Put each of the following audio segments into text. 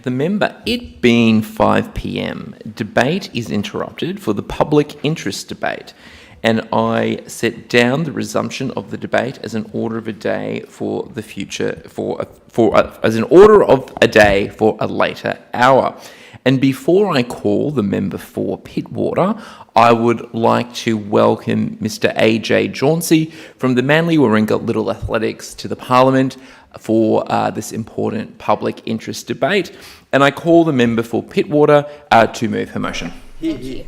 The member, it being 5 p.m, debate is interrupted for the public interest debate, and I set down the resumption of the debate as an order of a day for the future, as an order of a day for a later hour. And before I call the member for Pittwater, I would like to welcome Mr. AJ Jauncey from the Manly Warringah Little Athletics to the Parliament for this important public interest debate. And I call the member for Pittwater to move her motion. Thank you.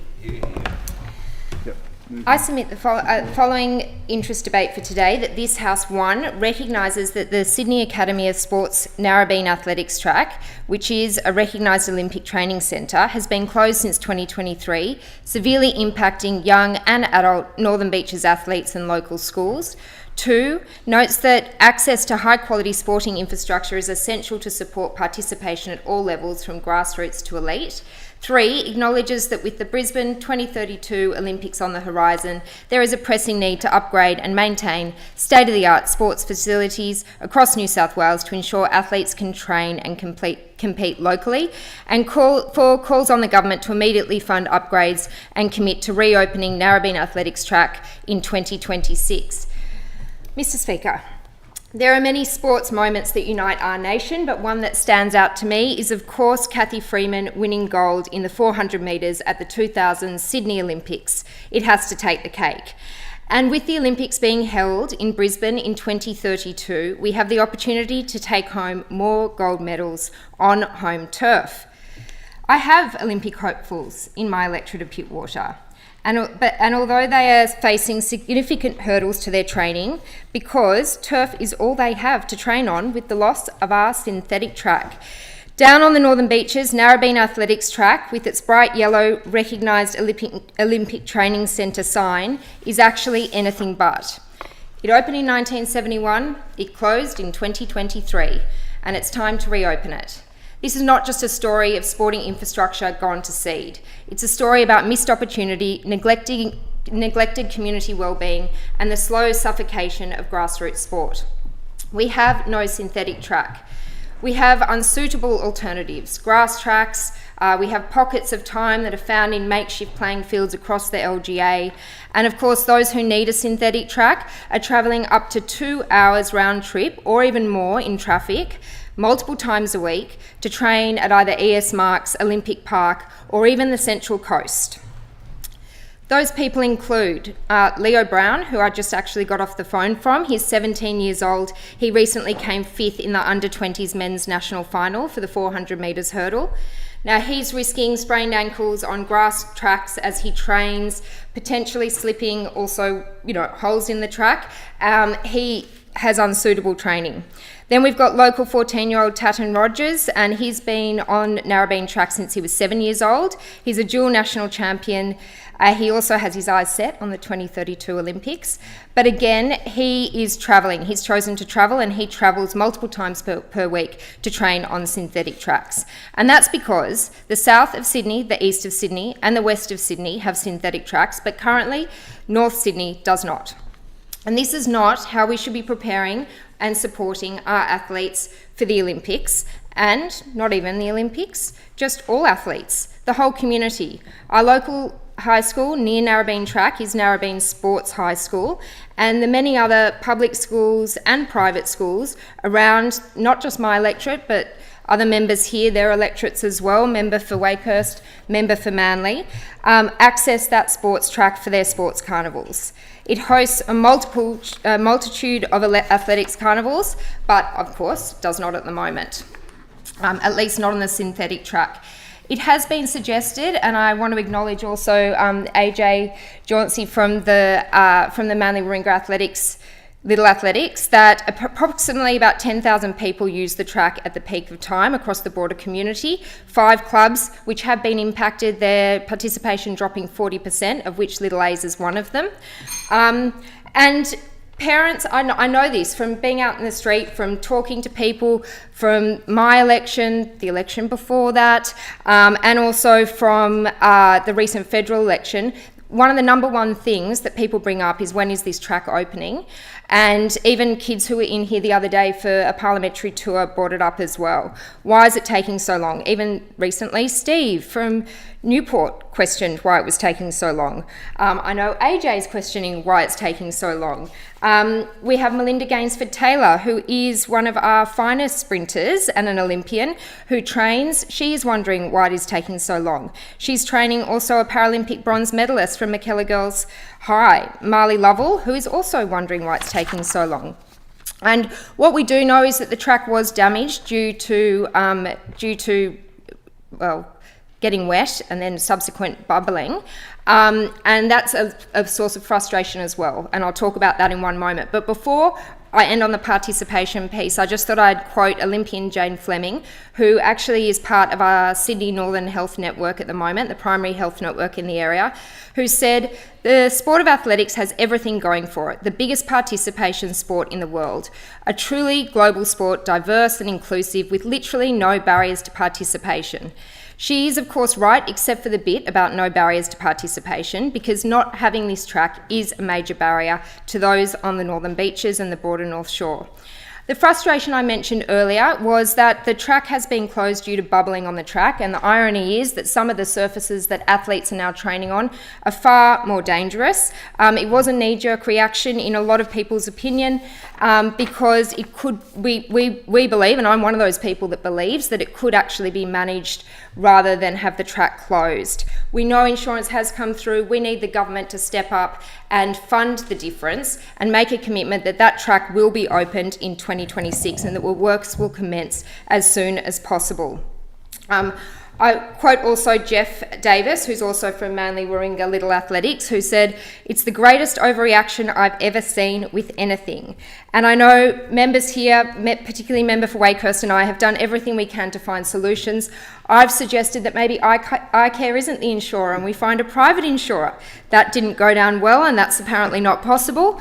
I submit the following interest debate for today, that this House 1 recognises that the Sydney Academy of Sport's Narrabeen Athletics Track, which is a recognised Olympic training centre, has been closed since 2023, severely impacting young and adult Northern Beaches athletes and local schools. 2, notes that access to high-quality sporting infrastructure is essential to support participation at all levels, from grassroots to elite. 3, acknowledges that with the Brisbane 2032 Olympics on the horizon, there is a pressing need to upgrade and maintain state-of-the-art sports facilities across New South Wales to ensure athletes can train and compete locally, and calls on the government to immediately fund upgrades and commit to reopening Narrabeen Athletics Track in 2026. Mr. Speaker, there are many sports moments that unite our nation, but one that stands out to me is, of course, Cathy Freeman winning gold in the 400 metres at the 2000 Sydney Olympics. It has to take the cake. And with the Olympics being held in Brisbane in 2032, we have the opportunity to take home more gold medals on home turf. I have Olympic hopefuls in my electorate of Pittwater. And although they are facing significant hurdles to their training, because turf is all they have to train on with the loss of our synthetic track. Down on the Northern Beaches, Narrabeen Athletics Track, with its bright yellow recognised Olympic Training Centre sign, is actually anything but. It opened in 1971, it closed in 2023, and it's time to reopen it. This is not just a story of sporting infrastructure gone to seed. It's a story about missed opportunity, neglected community wellbeing, and the slow suffocation of grassroots sport. We have no synthetic track. We have unsuitable alternatives, grass tracks. We have pockets of time that are found in makeshift playing fields across the LGA. And of course, those who need a synthetic track are travelling up to 2 hours round trip, or even more in traffic, multiple times a week, to train at either ES Marks, Olympic Park, or even the Central Coast. Those people include Leo Brown, who I just actually got off the phone from. He's 17 years old. He recently came 5th in the under-20s men's national final for the 400 metres hurdle. Now, he's risking sprained ankles on grass tracks as he trains, potentially slipping, also, holes in the track. He has unsuitable training. Then we've got local 14-year-old Tatton Rogers, and he's been on Narrabeen track since he was 7 years old. He's a dual national champion. He also has his eyes set on the 2032 Olympics. But again, he is travelling. He's chosen to travel, and he travels multiple times per week to train on synthetic tracks. And that's because the south of Sydney, the east of Sydney, and the west of Sydney have synthetic tracks, but currently North Sydney does not. And this is not how we should be preparing and supporting our athletes for the Olympics, and not even the Olympics, just all athletes, the whole community. Our local high school near Narrabeen Track is Narrabeen Sports High School, and the many other public schools and private schools around, not just my electorate, but other members here, their electorates as well, member for Wakehurst, member for Manly, access that sports track for their sports carnivals. It hosts a multitude of athletics carnivals, but of course does not at the moment, at least not on the synthetic track. It has been suggested, and I want to acknowledge also AJ Jauncey from the Manly Warringah Little Athletics, that approximately about 10,000 people use the track at the peak of time across the broader community. 5 clubs which have been impacted, their participation dropping 40%, of which Little A's is one of them. And parents, I know this from being out in the street, from talking to people, from my election, the election before that, and also from the recent federal election. One of the number one things that people bring up is, when is this track opening? And even kids who were in here the other day for a parliamentary tour brought it up as well. Why is it taking so long? Even recently, Steve from Newport questioned why it was taking so long. I know AJ's questioning why it's taking so long. We have Melinda Gainsford-Taylor, who is one of our finest sprinters and an Olympian who trains. She is wondering why it is taking so long. She's training also a Paralympic bronze medalist from McKellar Girls High, Marley Lovell, who is also wondering why it's taking so long. And what we do know is that the track was damaged due to getting wet and then subsequent bubbling. And that's a source of frustration as well. And I'll talk about that in one moment. But before I end on the participation piece, I just thought I'd quote Olympian Jane Fleming, who actually is part of our Sydney Northern Health Network at the moment, the primary health network in the area, who said, "The sport of athletics has everything going for it, the biggest participation sport in the world, a truly global sport, diverse and inclusive, with literally no barriers to participation." She is, of course, right, except for the bit about no barriers to participation, because not having this track is a major barrier to those on the northern beaches and the broader North Shore. The frustration I mentioned earlier was that the track has been closed due to bubbling on the track, and the irony is that some of the surfaces that athletes are now training on are far more dangerous. It was a knee-jerk reaction in a lot of people's opinion, because it could, we believe, and I'm one of those people that believes, that it could actually be managed rather than have the track closed. We know insurance has come through. We need the government to step up and fund the difference and make a commitment that that track will be opened in 2026 and that works will commence as soon as possible. I quote also Jeff Davis, who's also from Manly Warringah Little Athletics, who said, "It's the greatest overreaction I've ever seen with anything." And I know members here, particularly member for Wakehurst and I, have done everything we can to find solutions. I've suggested that maybe iCare isn't the insurer and we find a private insurer. That didn't go down well, and that's apparently not possible.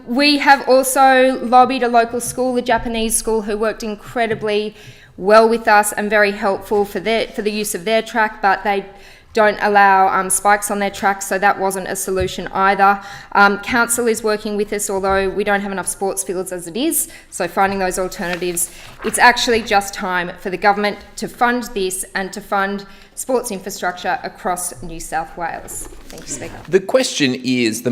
We have also lobbied a local school, the Japanese school, who worked incredibly well with us and very helpful for the use of their track, but they don't allow spikes on their track, so that wasn't a solution either. Council is working with us, although we don't have enough sports fields as it is, so finding those alternatives. It's actually just time for the government to fund this and to fund sports infrastructure across New South Wales. Thank you, Speaker. The question is, the